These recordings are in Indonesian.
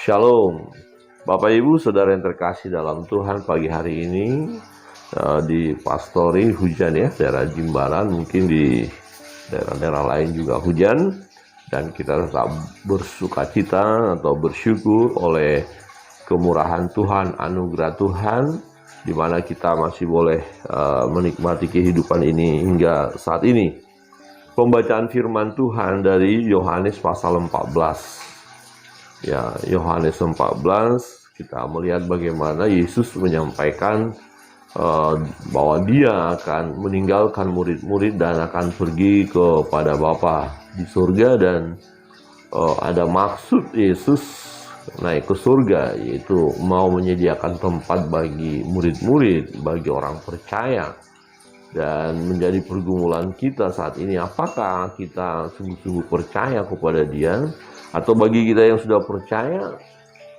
Shalom, Bapak Ibu Saudara yang terkasih dalam Tuhan. Pagi hari ini di Pastori hujan ya, daerah Jimbaran, mungkin di daerah-daerah lain juga hujan. Dan kita tetap bersukacita atau bersyukur oleh kemurahan Tuhan, anugerah Tuhan, di mana kita masih boleh menikmati kehidupan ini hingga saat ini. Pembacaan firman Tuhan dari Yohanes pasal 14. Ya, Yohanes 14 kita melihat bagaimana Yesus menyampaikan bahwa dia akan meninggalkan murid-murid dan akan pergi kepada Bapa di surga, dan ada maksud Yesus naik ke surga, yaitu mau menyediakan tempat bagi murid-murid, bagi orang percaya. Dan menjadi pergumulan kita saat ini, apakah kita sungguh-sungguh percaya kepada Dia? Atau bagi kita yang sudah percaya,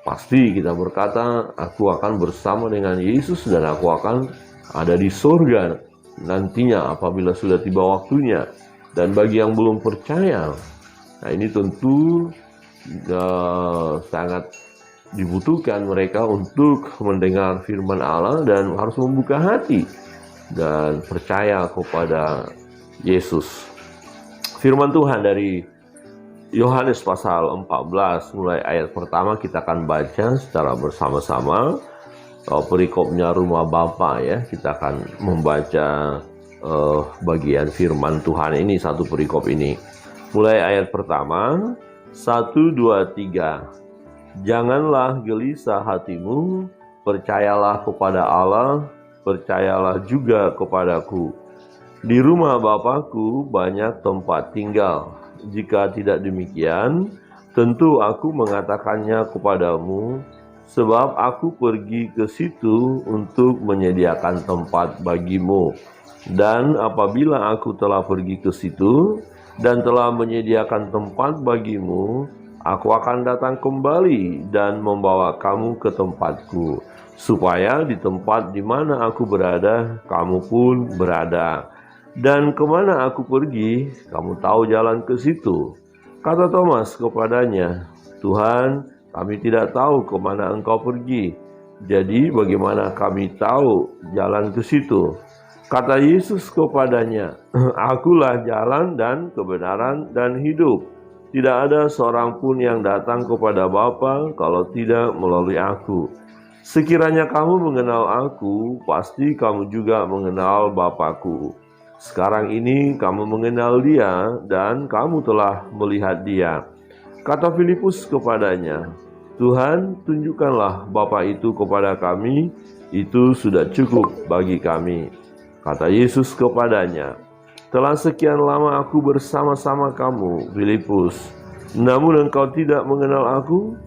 pasti kita berkata, aku akan bersama dengan Yesus dan aku akan ada di surga nantinya apabila sudah tiba waktunya. Dan bagi yang belum percaya, nah ini tentu sangat dibutuhkan mereka untuk mendengar firman Allah dan harus membuka hati dan percaya kepada Yesus. Firman Tuhan dari Yohanes pasal 14 mulai ayat pertama kita akan baca secara bersama-sama. Perikopnya rumah Bapa ya, kita akan membaca bagian firman Tuhan ini, satu perikop ini. Mulai ayat pertama, 1, 2, 3. Janganlah gelisah hatimu, percayalah kepada Allah, percayalah juga kepadaku. Di rumah Bapakku banyak tempat tinggal. Jika tidak demikian, tentu aku mengatakannya kepadamu, sebab aku pergi ke situ untuk menyediakan tempat bagimu. Dan apabila aku telah pergi ke situ dan telah menyediakan tempat bagimu, aku akan datang kembali dan membawa kamu ke tempatku, supaya di tempat di mana aku berada, kamu pun berada. Dan kemana aku pergi, kamu tahu jalan ke situ. Kata Thomas kepadanya, Tuhan, kami tidak tahu kemana engkau pergi. Jadi bagaimana kami tahu jalan ke situ? Kata Yesus kepadanya, akulah jalan dan kebenaran dan hidup. Tidak ada seorang pun yang datang kepada Bapa kalau tidak melalui aku. Sekiranya kamu mengenal aku, pasti kamu juga mengenal Bapa-Ku. Sekarang ini kamu mengenal Dia dan kamu telah melihat Dia. Kata Filipus kepadanya, Tuhan, tunjukkanlah Bapa itu kepada kami, itu sudah cukup bagi kami. Kata Yesus kepadanya, telah sekian lama aku bersama-sama kamu, Filipus, namun engkau tidak mengenal aku?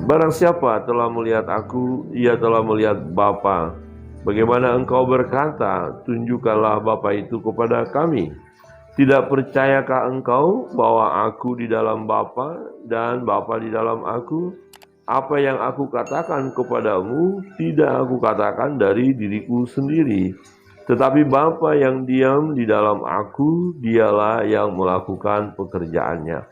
Barang siapa telah melihat aku, ia telah melihat Bapa. Bagaimana engkau berkata, tunjukkanlah Bapa itu kepada kami? Tidak percayakah engkau bahwa aku di dalam Bapa dan Bapa di dalam aku? Apa yang aku katakan kepadamu, tidak aku katakan dari diriku sendiri. Tetapi Bapa yang diam di dalam aku, dialah yang melakukan pekerjaannya.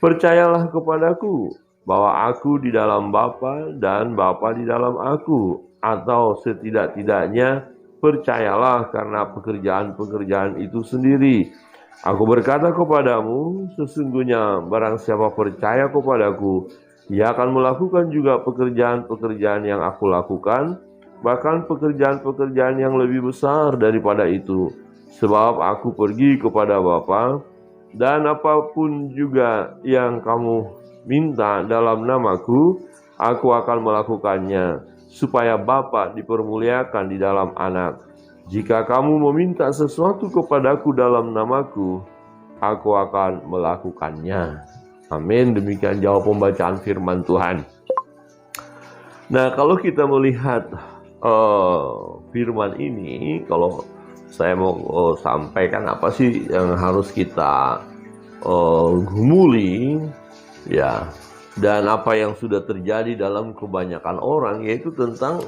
Percayalah kepadaku bahwa aku di dalam Bapa dan Bapa di dalam aku. Atau setidak-tidaknya percayalah karena pekerjaan-pekerjaan itu sendiri. Aku berkata kepadamu, sesungguhnya barang siapa percaya kepadaku, ia akan melakukan juga pekerjaan-pekerjaan yang aku lakukan, bahkan pekerjaan-pekerjaan yang lebih besar daripada itu. Sebab aku pergi kepada Bapa, dan apapun juga yang kamu minta dalam namaku, aku akan melakukannya, supaya Bapa dipermuliakan di dalam Anak. Jika kamu meminta sesuatu kepadaku dalam namaku, aku akan melakukannya. Amin. Demikian jawab pembacaan firman Tuhan. Nah, kalau kita melihat firman ini, kalau saya mau sampaikan apa sih yang harus kita gumuli, ya, dan apa yang sudah terjadi dalam kebanyakan orang, yaitu tentang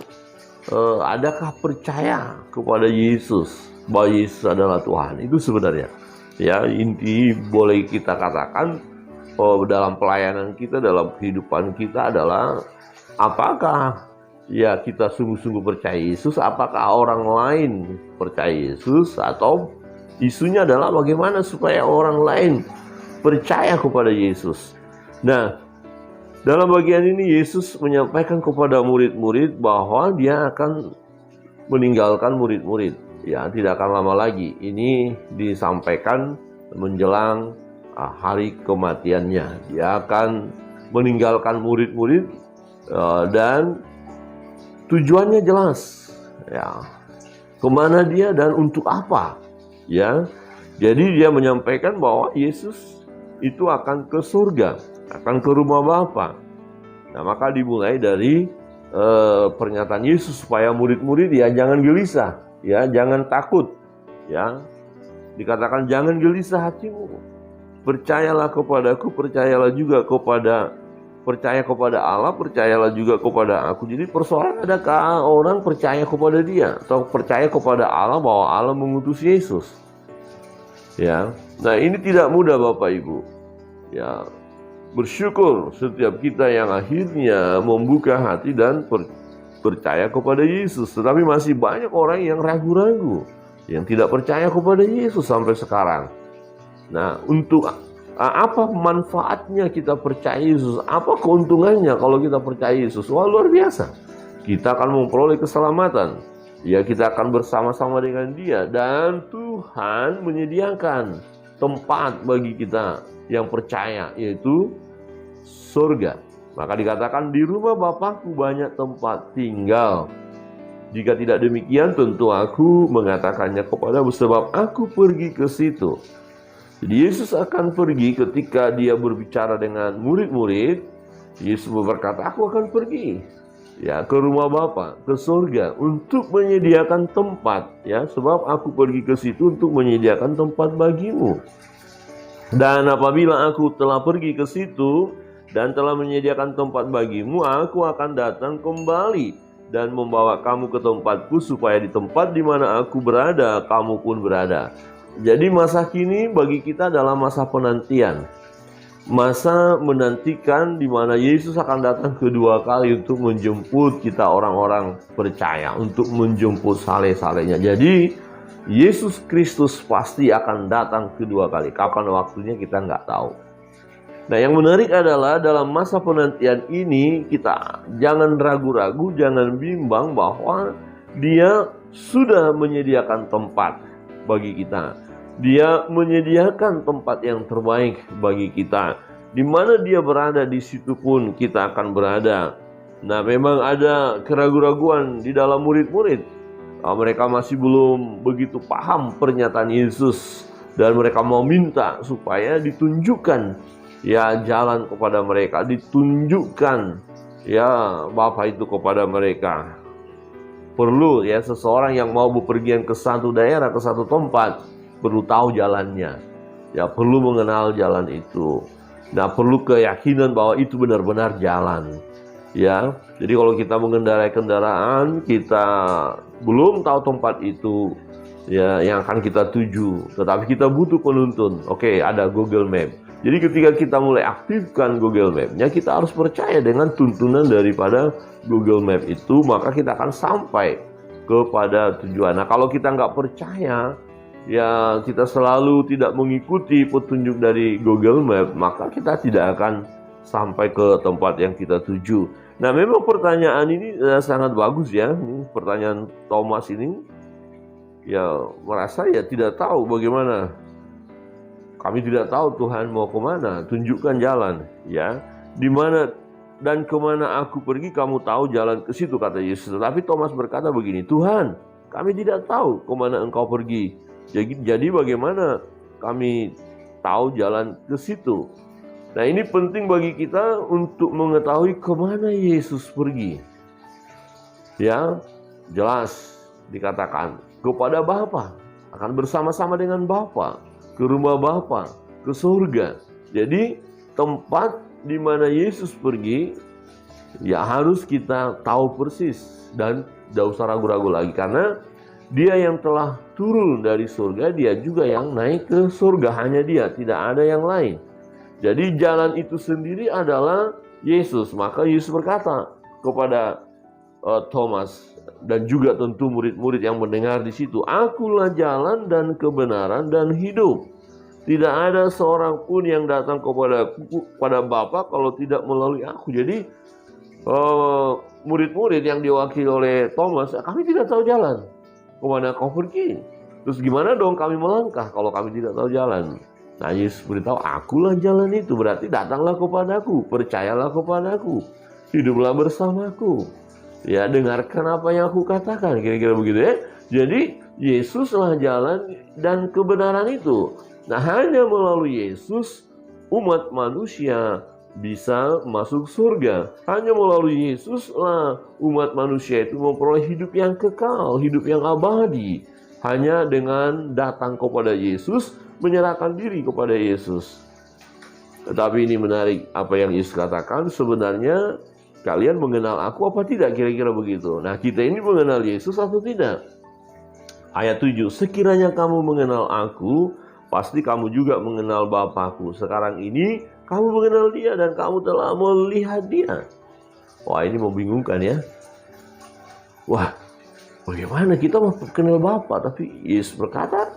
adakah percaya kepada Yesus, bahwa Yesus adalah Tuhan. Itu sebenarnya ya inti boleh kita katakan dalam pelayanan kita, dalam kehidupan kita adalah apakah ya kita sungguh-sungguh percaya Yesus, apakah orang lain percaya Yesus, atau isunya adalah bagaimana supaya orang lain percaya kepada Yesus. Nah, dalam bagian ini Yesus menyampaikan kepada murid-murid bahwa dia akan meninggalkan murid-murid. Ya, tidak akan lama lagi. Ini disampaikan menjelang hari kematiannya. Dia akan meninggalkan murid-murid dan tujuannya jelas. Ya, kemana dia dan untuk apa? Ya, jadi dia menyampaikan bahwa Yesus itu akan ke surga, akan ke rumah Bapa. Nah, maka dimulai dari pernyataan Yesus supaya murid-murid ya jangan gelisah, ya jangan takut, ya dikatakan jangan gelisah hatimu, percayalah kepadaku, percayalah kepada Allah, percayalah juga kepada aku. Jadi persoalan adakah orang percaya kepada dia atau percaya kepada Allah bahwa Allah mengutus Yesus? Ya, nah ini tidak mudah Bapak Ibu. Ya, bersyukur setiap kita yang akhirnya membuka hati dan percaya kepada Yesus. Tetapi masih banyak orang yang ragu-ragu, yang tidak percaya kepada Yesus sampai sekarang. Nah, untuk apa manfaatnya kita percaya Yesus? Apa keuntungannya kalau kita percaya Yesus? Wah, luar biasa. Kita akan memperoleh keselamatan. Ya, kita akan bersama-sama dengan Dia. Dan Tuhan menyediakan tempat bagi kita yang percaya, yaitu surga. Maka dikatakan di rumah Bapakku banyak tempat tinggal. Jika tidak demikian, tentu aku mengatakannya kepadamu, sebab aku pergi ke situ. Jadi Yesus akan pergi ketika dia berbicara dengan murid-murid. Yesus berkata, aku akan pergi ya ke rumah Bapa, ke surga untuk menyediakan tempat, ya, sebab aku pergi ke situ untuk menyediakan tempat bagimu. Dan apabila aku telah pergi ke situ dan telah menyediakan tempat bagimu, aku akan datang kembali dan membawa kamu ke tempatku, supaya di tempat di mana aku berada, kamu pun berada. Jadi masa kini bagi kita adalah masa penantian. Masa menantikan di mana Yesus akan datang kedua kali untuk menjemput kita orang-orang percaya, untuk menjemput saleh-salehnya. Jadi Yesus Kristus pasti akan datang kedua kali. Kapan waktunya kita nggak tahu. Nah, yang menarik adalah dalam masa penantian ini kita jangan ragu-ragu, jangan bimbang bahwa Dia sudah menyediakan tempat bagi kita. Dia menyediakan tempat yang terbaik bagi kita. Di mana Dia berada, di situ pun kita akan berada. Nah, memang ada keraguan-raguan di dalam murid-murid. Mereka masih belum begitu paham pernyataan Yesus, dan mereka mau minta supaya ditunjukkan ya jalan kepada mereka, ditunjukkan ya Bapa itu kepada mereka. Perlu ya seseorang yang mau bepergian ke satu daerah, ke satu tempat, perlu tahu jalannya, ya perlu mengenal jalan itu. Nah, perlu keyakinan bahwa itu benar-benar jalan, ya. Jadi kalau kita mengendarai kendaraan, kita belum tahu tempat itu ya yang akan kita tuju, tetapi kita butuh penuntun. Oke, ada Google Map. Jadi ketika kita mulai aktifkan Google Map-nya, kita harus percaya dengan tuntunan daripada Google Map itu, maka kita akan sampai kepada tujuan. Nah, kalau kita nggak percaya, ya kita selalu tidak mengikuti petunjuk dari Google Map, maka kita tidak akan sampai ke tempat yang kita tuju. Nah, memang pertanyaan ini sangat bagus ya. Pertanyaan Thomas ini ya merasa ya tidak tahu bagaimana. Kami tidak tahu Tuhan mau kemana, tunjukkan jalan, ya. Di mana dan kemana aku pergi, kamu tahu jalan ke situ, kata Yesus. Tetapi Thomas berkata begini, Tuhan, kami tidak tahu kemana Engkau pergi. Jadi bagaimana kami tahu jalan ke situ? Nah, ini penting bagi kita untuk mengetahui kemana Yesus pergi. Ya, jelas dikatakan kepada Bapa, akan bersama-sama dengan Bapa, ke rumah Bapa, ke surga. Jadi tempat di mana Yesus pergi, ya harus kita tahu persis dan tidak usah ragu-ragu lagi, karena Dia yang telah turun dari surga, Dia juga yang naik ke surga, hanya Dia, tidak ada yang lain. Jadi jalan itu sendiri adalah Yesus. Maka Yesus berkata kepada Thomas dan juga tentu murid-murid yang mendengar di situ, "Akulah jalan dan kebenaran dan hidup. Tidak ada seorang pun yang datang kepada Bapa kalau tidak melalui aku." Jadi murid-murid yang diwakili oleh Thomas, "Kami tidak tahu jalan. Kemana kau pergi? Terus gimana dong kami melangkah kalau kami tidak tahu jalan?" Nah, Yesus beritahu, "Akulah jalan itu." Berarti datanglah kepadaku, percayalah kepadaku, hiduplah bersamaku. Ya, dengarkan apa yang aku katakan, kira-kira begitu ya. Jadi Yesuslah jalan dan kebenaran itu. Nah, hanya melalui Yesus umat manusia bisa masuk surga. Hanya melalui Yesuslah umat manusia itu memperoleh hidup yang kekal, hidup yang abadi. Hanya dengan datang kepada Yesus, menyerahkan diri kepada Yesus. Tetapi ini menarik apa yang Yesus katakan, sebenarnya kalian mengenal aku apa tidak, kira-kira begitu. Nah, kita ini mengenal Yesus atau tidak? Ayat 7, "Sekiranya kamu mengenal aku, pasti kamu juga mengenal Bapakku. Sekarang ini kamu mengenal dia dan kamu telah melihat dia." Wah, ini membingungkan ya. Wah, bagaimana kita mau kenal Bapa? Tapi Yesus berkata,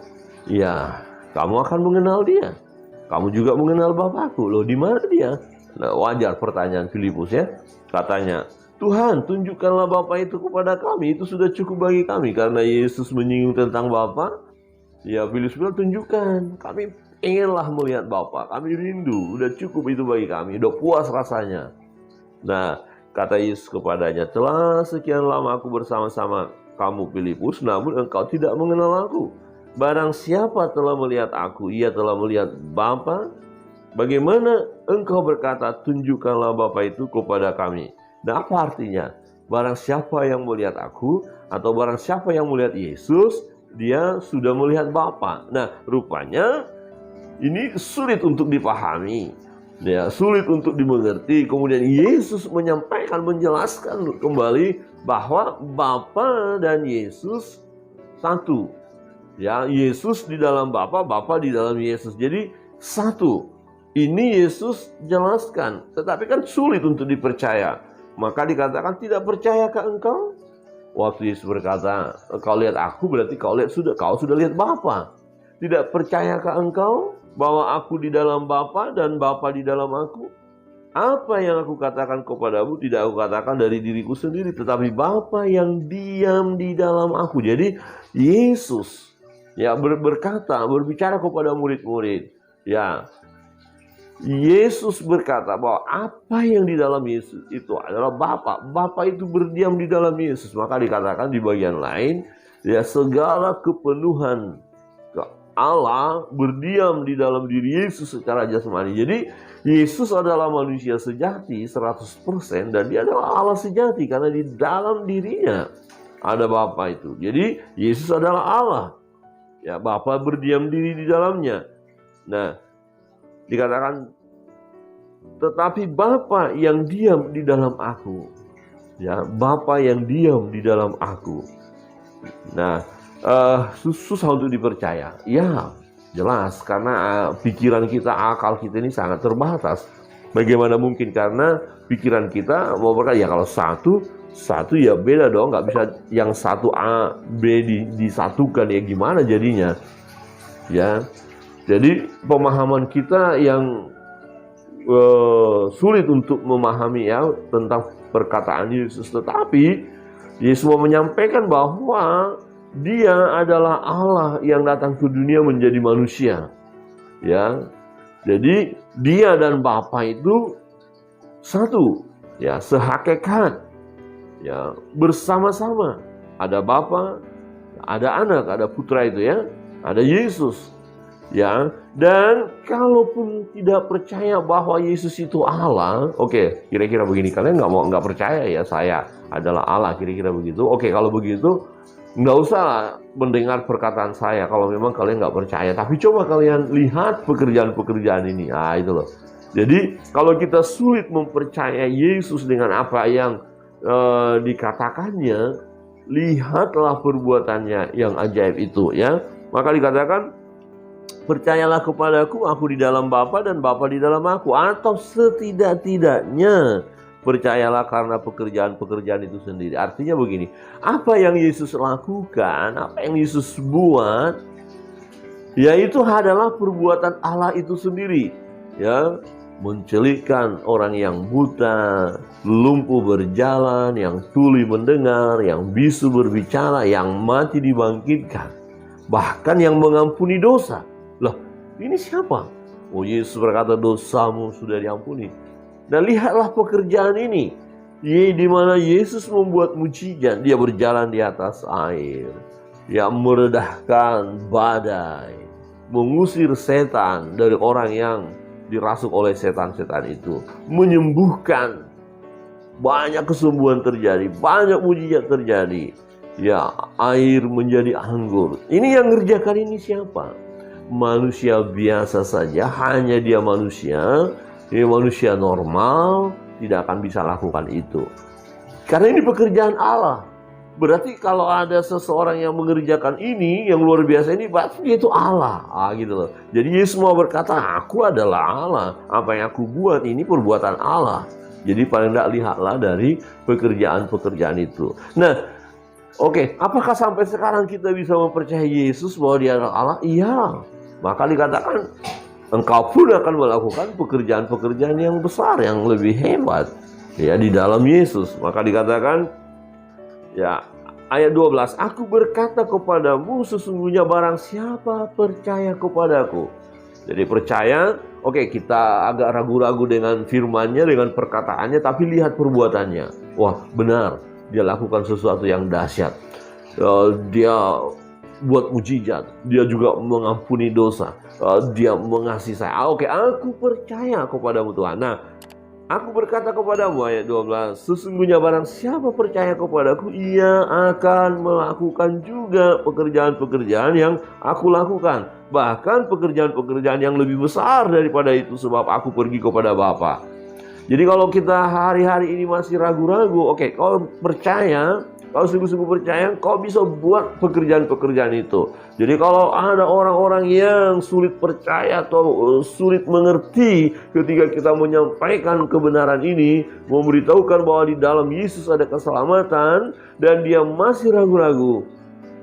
"Ya, kamu akan mengenal dia. Kamu juga mengenal Bapakku." Loh, di mana dia? Nah, wajar pertanyaan Filipus ya. Katanya, "Tuhan, tunjukkanlah Bapa itu kepada kami. Itu sudah cukup bagi kami." Karena Yesus menyinggung tentang Bapa, ya Filipus bilang, "Tunjukkan. Kami inginlah melihat Bapa. Kami rindu. Udah cukup itu bagi kami. Udah puas rasanya." Nah, kata Yesus kepadanya, "Telah sekian lama aku bersama-sama kamu, Filipus, namun engkau tidak mengenal aku. Barang siapa telah melihat aku, ia telah melihat Bapa. Bagaimana engkau berkata, tunjukkanlah Bapa itu kepada kami?" Nah, apa artinya? Barang siapa yang melihat aku, atau barang siapa yang melihat Yesus, dia sudah melihat Bapa. Nah, rupanya ini sulit untuk dipahami, ya, sulit untuk dimengerti. Kemudian Yesus menyampaikan, menjelaskan kembali bahwa Bapa dan Yesus satu. Ya, Yesus di dalam Bapa, Bapa di dalam Yesus. Jadi satu. Ini Yesus jelaskan, tetapi kan sulit untuk dipercaya. Maka dikatakan, "Tidak percayakah engkau?" Waktu Yesus berkata, "Kau lihat aku, berarti kau sudah lihat Bapa. Tidak percayakah engkau bahwa aku di dalam Bapa dan Bapa di dalam aku? Apa yang aku katakan kepadamu tidak aku katakan dari diriku sendiri, tetapi Bapa yang diam di dalam aku." Jadi Yesus ya berbicara kepada murid-murid. Ya, Yesus berkata bahwa apa yang di dalam Yesus itu adalah Bapa. Bapa itu berdiam di dalam Yesus. Maka dikatakan di bagian lain, ya, segala kepenuhan Allah berdiam di dalam diri Yesus secara jasmani. Jadi Yesus adalah manusia sejati 100% dan dia adalah Allah sejati karena di dalam dirinya ada Bapa itu. Jadi Yesus adalah Allah. Ya, Bapa berdiam diri di dalamnya. Nah, dikatakan, "Tetapi Bapa yang diam di dalam aku." Ya, Bapa yang diam di dalam aku. Nah, susah untuk dipercaya. Ya, jelas karena pikiran kita, akal kita ini sangat terbatas. Bagaimana mungkin, karena pikiran kita mau berkata, ya kalau satu ya beda dong, nggak bisa yang satu A B disatukan, ya gimana jadinya? Ya, jadi pemahaman kita yang sulit untuk memahami ya tentang perkataan Yesus. Tetapi Yesus mau menyampaikan bahwa dia adalah Allah yang datang ke dunia menjadi manusia. Ya, jadi dia dan Bapa itu satu, ya, sehakikat, ya, bersama-sama. Ada Bapa, ada Anak, ada Putra itu ya, ada Yesus. Ya, dan kalaupun tidak percaya bahwa Yesus itu Allah, oke, kira-kira begini, kalian nggak percaya ya saya adalah Allah, kira-kira begitu. Oke, kalau begitu nggak usah mendengar perkataan saya kalau memang kalian nggak percaya. Tapi coba kalian lihat pekerjaan-pekerjaan ini. Nah, itu loh. Jadi kalau kita sulit mempercayai Yesus dengan apa yang dikatakannya, lihatlah perbuatannya yang ajaib itu ya. Maka dikatakan percayalah kepadaku, aku di dalam Bapa dan Bapa di dalam aku. Atau setidak-tidaknya percayalah karena pekerjaan-pekerjaan itu sendiri. Artinya begini, apa yang Yesus lakukan, apa yang Yesus buat, yaitu adalah perbuatan Allah itu sendiri. Ya, mencelikkan orang yang buta, lumpuh berjalan, yang tuli mendengar, yang bisu berbicara, yang mati dibangkitkan, bahkan yang mengampuni dosa. Loh, ini siapa? Oh, Yesus berkata, dosamu sudah diampuni. Dan lihatlah pekerjaan ini, di mana Yesus membuat mujizat. Dia berjalan di atas air, dia meredahkan badai, mengusir setan dari orang yang dirasuk oleh setan-setan itu, menyembuhkan. Banyak kesembuhan terjadi, banyak mujizat terjadi. Ya, air menjadi anggur. Ini yang ngerjakan ini siapa? Manusia biasa saja, hanya dia manusia. Dia manusia normal, tidak akan bisa lakukan itu. Karena ini pekerjaan Allah. Berarti kalau ada seseorang yang mengerjakan ini, yang luar biasa ini, berarti dia itu Allah. Gitu loh. Jadi Yesus mau berkata, aku adalah Allah. Apa yang aku buat ini perbuatan Allah. Jadi paling tidak lihatlah dari pekerjaan-pekerjaan itu. Nah, oke, apakah sampai sekarang kita bisa mempercayai Yesus bahwa dia adalah Allah? Iya. Maka dikatakan, engkau pun akan melakukan pekerjaan-pekerjaan yang besar, yang lebih hebat, ya, di dalam Yesus. Maka dikatakan, ya, ayat 12, aku berkata kepadamu, sesungguhnya barang siapa percaya kepadaku. Jadi percaya, oke, kita agak ragu-ragu dengan firman-Nya, dengan perkataannya, tapi lihat perbuatannya. Wah, benar, dia lakukan sesuatu yang dahsyat. Dia buat mujizat, dia juga mengampuni dosa, dia mengasihi saya. Oke, aku percaya kepadamu Tuhan. Nah, aku berkata kepadamu, ayat 12, sesungguhnya barang siapa percaya kepadaku, ia akan melakukan juga pekerjaan-pekerjaan yang aku lakukan. Bahkan pekerjaan-pekerjaan yang lebih besar daripada itu, sebab aku pergi kepada Bapa. Jadi kalau kita hari-hari ini masih ragu-ragu, oke, kau percaya, kau sungguh-sungguh percaya, kau bisa buat pekerjaan-pekerjaan itu. Jadi kalau ada orang-orang yang sulit percaya atau sulit mengerti ketika kita menyampaikan kebenaran ini, memberitahukan bahwa di dalam Yesus ada keselamatan, dan dia masih ragu-ragu,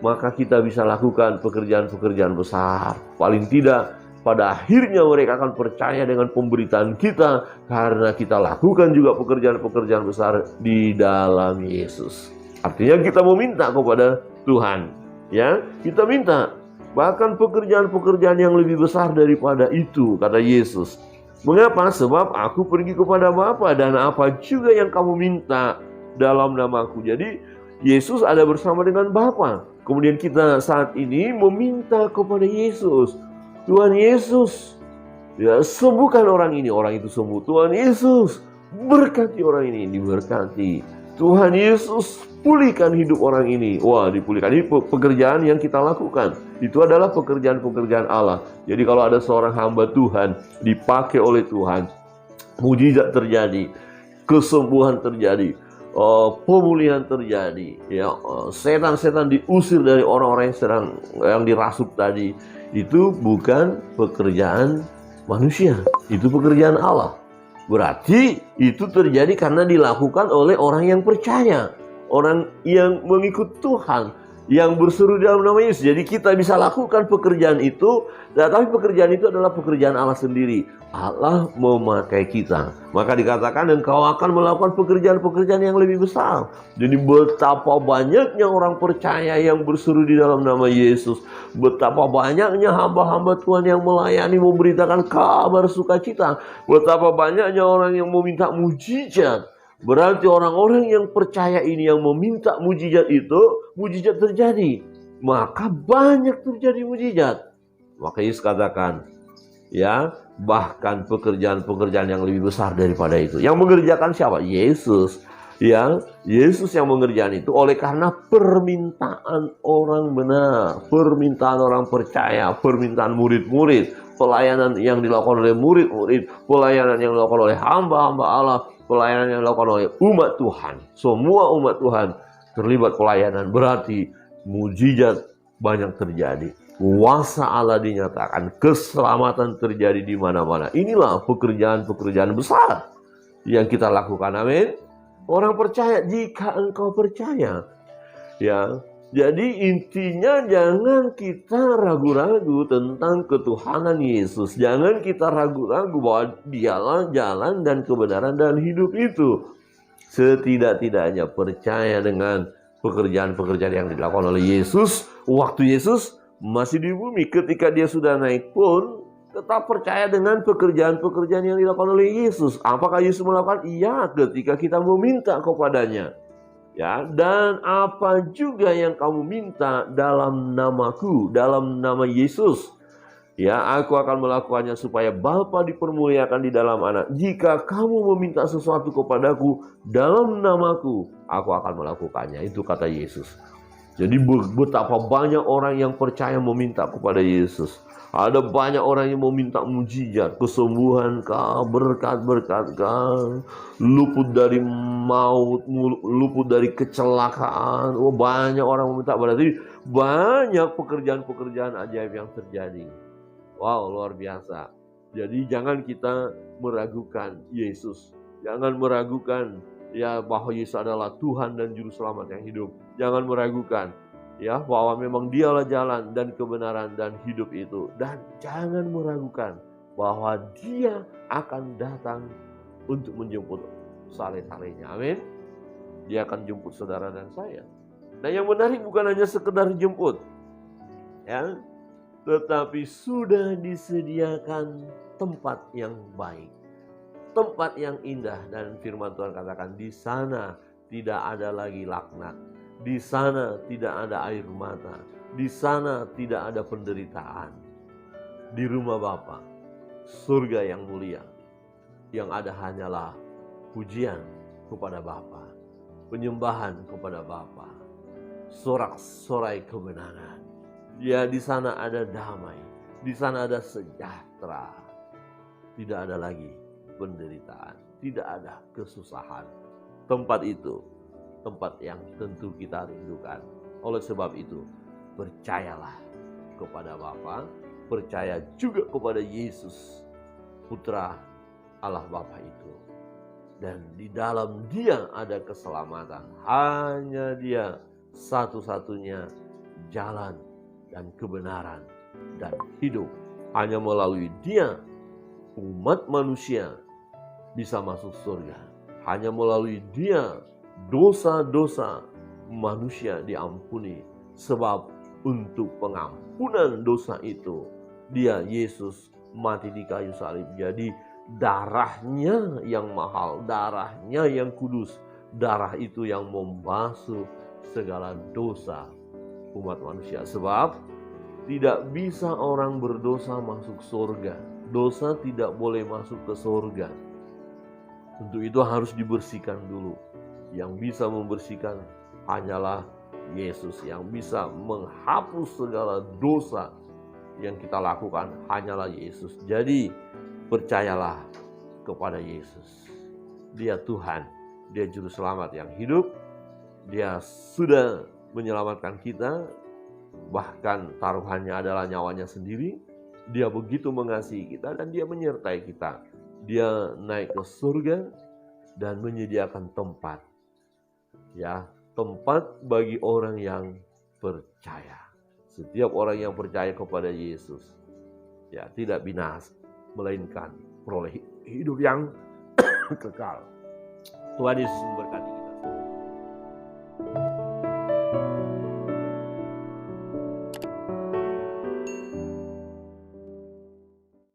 maka kita bisa lakukan pekerjaan-pekerjaan besar. Paling tidak, pada akhirnya mereka akan percaya dengan pemberitaan kita, karena kita lakukan juga pekerjaan-pekerjaan besar di dalam Yesus. Artinya kita meminta kepada Tuhan, ya, kita minta bahkan pekerjaan-pekerjaan yang lebih besar daripada itu, kata Yesus. Mengapa? Sebab aku pergi kepada Bapa, dan apa juga yang kamu minta dalam namaku. Jadi Yesus ada bersama dengan Bapa. Kemudian kita saat ini meminta kepada Yesus, Tuhan Yesus, ya, sembuhkan orang ini, orang itu sembuh. Tuhan Yesus, berkati orang ini, diberkati. Tuhan Yesus, pulihkan hidup orang ini. Wah, dipulihkan. Ini pekerjaan yang kita lakukan. Itu adalah pekerjaan-pekerjaan Allah. Jadi kalau ada seorang hamba Tuhan dipakai oleh Tuhan, mujizat terjadi, kesembuhan terjadi, pemulihan terjadi, ya, setan-setan diusir dari orang-orang yang dirasuk tadi. Itu bukan pekerjaan manusia, itu pekerjaan Allah. Berarti itu terjadi karena dilakukan oleh orang yang percaya, orang yang mengikut Tuhan, yang berseru dalam nama Yesus. Jadi kita bisa lakukan pekerjaan itu, tapi pekerjaan itu adalah pekerjaan Allah sendiri. Allah memakai kita. Maka dikatakan engkau akan melakukan pekerjaan-pekerjaan yang lebih besar. Jadi betapa banyaknya orang percaya yang berseru di dalam nama Yesus. Betapa banyaknya hamba-hamba Tuhan yang melayani, memberitakan kabar sukacita. Betapa banyaknya orang yang meminta mujizat. Berarti orang-orang yang percaya ini, yang meminta mujizat itu, mujizat terjadi. Maka banyak terjadi mujizat. Maka Yesus katakan, ya, bahkan pekerjaan-pekerjaan yang lebih besar daripada itu. Yang mengerjakan siapa? Yesus. Ya, Yesus yang mengerjakan itu oleh karena permintaan orang benar, permintaan orang percaya, permintaan murid-murid, pelayanan yang dilakukan oleh murid-murid, pelayanan yang dilakukan oleh hamba-hamba Allah, pelayanan yang dilakukan oleh umat Tuhan. Semua umat Tuhan terlibat pelayanan, berarti mujizat banyak terjadi. kuasa Allah dinyatakan, keselamatan terjadi di mana-mana. Inilah pekerjaan-pekerjaan besar yang kita lakukan. Amin. Orang percaya jika engkau percaya. Ya, jadi intinya jangan kita ragu-ragu tentang ketuhanan Yesus. Jangan kita ragu-ragu bahwa dialah jalan dan kebenaran dan hidup itu. Setidak-tidaknya percaya dengan pekerjaan-pekerjaan yang dilakukan oleh Yesus waktu Yesus masih di bumi. Ketika dia sudah naik pun tetap percaya dengan pekerjaan-pekerjaan yang dilakukan oleh Yesus. Apakah Yesus melakukan? Iya, ketika kita meminta kepadanya. Ya, dan apa juga yang kamu minta dalam namaku, dalam nama Yesus, ya, aku akan melakukannya supaya Bapa dipermuliakan di dalam Anak. Jika kamu meminta sesuatu kepadaku dalam namaku, aku akan melakukannya. Itu kata Yesus. Jadi betapa banyak orang yang percaya meminta kepada Yesus. Ada banyak orang yang meminta mujizat, kesembuhan kah, berkat-berkat kah, luput dari maut, luput dari kecelakaan. Oh, banyak orang meminta, berarti banyak pekerjaan-pekerjaan ajaib yang terjadi. Wow, luar biasa. Jadi jangan kita meragukan Yesus. Jangan meragukan ya bahwa Yesus adalah Tuhan dan Juru Selamat yang hidup. Jangan meragukan ya bahwa memang dialah jalan dan kebenaran dan hidup itu. Dan jangan meragukan bahwa dia akan datang untuk menjemput saleh-salehnya. Amin. Dia akan jemput saudara dan saya. Nah, yang menarik bukan hanya sekedar jemput, ya, tetapi sudah disediakan tempat yang baik, tempat yang indah. Dan firman Tuhan katakan, di sana tidak ada lagi laknat, di sana tidak ada air mata, di sana tidak ada penderitaan. Di rumah Bapa, surga yang mulia, yang ada hanyalah pujian kepada Bapa, penyembahan kepada Bapa, sorak-sorai kemenangan. Ya, di sana ada damai, di sana ada sejahtera. Tidak ada lagi penderitaan, tidak ada kesusahan. Tempat itu tempat yang tentu kita rindukan. Oleh sebab itu, percayalah kepada Bapa, percaya juga kepada Yesus, Putra Allah Bapa itu. Dan di dalam Dia ada keselamatan. Hanya Dia satu-satunya jalan dan kebenaran dan hidup. Hanya melalui Dia umat manusia bisa masuk surga. Hanya melalui Dia dosa-dosa manusia diampuni. Sebab untuk pengampunan dosa itu Dia, Yesus, mati di kayu salib. Jadi darahnya yang mahal, darahnya yang kudus, darah itu yang membasuh segala dosa umat manusia. Sebab tidak bisa orang berdosa masuk surga. Dosa tidak boleh masuk ke surga. Untuk itu harus dibersihkan dulu. Yang bisa membersihkan hanyalah Yesus. Yang bisa menghapus segala dosa yang kita lakukan hanyalah Yesus. Jadi percayalah kepada Yesus. Dia Tuhan, Dia Juru Selamat yang hidup. Dia sudah menyelamatkan kita. Bahkan taruhannya adalah nyawanya sendiri. Dia begitu mengasihi kita dan Dia menyertai kita. Dia naik ke surga dan menyediakan tempat. Ya, tempat bagi orang yang percaya. Setiap orang yang percaya kepada Yesus, ya, tidak binasa, melainkan peroleh hidup yang kekal. Tuhan Yesus memberkati.